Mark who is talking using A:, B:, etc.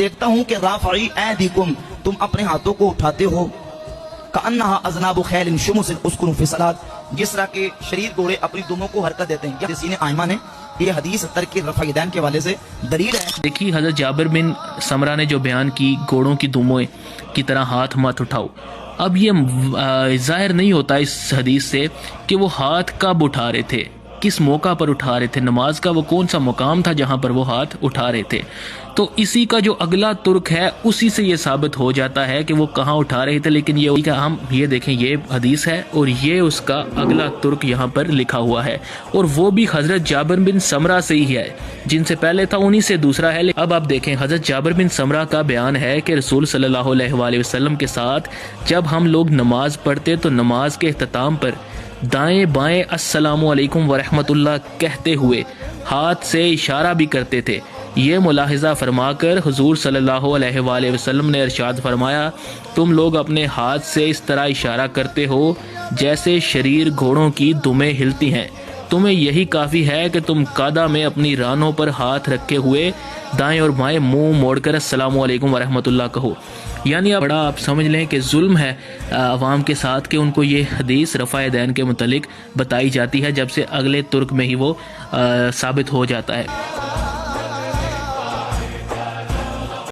A: دیکھتا ہوں کہ رافعی ایدیکم، تم اپنے ہاتھوں کو اٹھاتے ہو، کأنہا اذناب خیل شمس اسکن فی الصلاۃ، جس طرح کے شریر گھوڑے اپنی دموں کو حرکت دیتے ہیں. یہ حدیث آئمہ نے یہ حدیث ترک رفع یدین کے والے سے دلیل ہے.
B: دیکھیے حضرت جابر بن سمرہ نے جو بیان کی گھوڑوں کی دموں کی طرح ہاتھ مت اٹھاؤ، اب یہ ظاہر نہیں ہوتا اس حدیث سے کہ وہ ہاتھ کب اٹھا رہے تھے، کس موقع پر اٹھا رہے تھے، نماز کا وہ کون سا مقام تھا جہاں پر وہ ہاتھ اٹھا رہے تھے. تو اسی کا جو اگلا ترک ہے اسی سے یہ ثابت ہو جاتا ہے کہ وہ کہاں اٹھا رہے تھے. لیکن یہ دیکھیں یہ حدیث ہے اور یہ اس کا اگلا ترک یہاں پر لکھا ہوا ہے، اور وہ بھی حضرت جابر بن سمرہ سے ہی ہے، جن سے پہلے تھا انہی سے دوسرا ہے. اب آپ دیکھیں حضرت جابر بن سمرہ کا بیان ہے کہ رسول صلی اللہ علیہ وآلہ وسلم کے ساتھ جب ہم لوگ نماز پڑھتے تو نماز کے اختتام پر دائیں بائیں السلام علیکم ورحمۃ اللہ کہتے ہوئے ہاتھ سے اشارہ بھی کرتے تھے. یہ ملاحظہ فرما کر حضور صلی اللہ علیہ وآلہ وسلم نے ارشاد فرمایا، تم لوگ اپنے ہاتھ سے اس طرح اشارہ کرتے ہو جیسے شریر گھوڑوں کی دمیں ہلتی ہیں، تمہیں یہی کافی ہے کہ تم قادہ میں اپنی رانوں پر ہاتھ رکھے ہوئے دائیں اور بائیں منہ موڑ کر السلام علیکم ورحمۃ اللہ کہو. یعنی بڑا آپ سمجھ لیں کہ ظلم ہے عوام کے ساتھ کہ ان کو یہ حدیث رفع یدین کے متعلق بتائی جاتی ہے، جب سے اگلے ترک میں ہی وہ ثابت ہو جاتا ہے.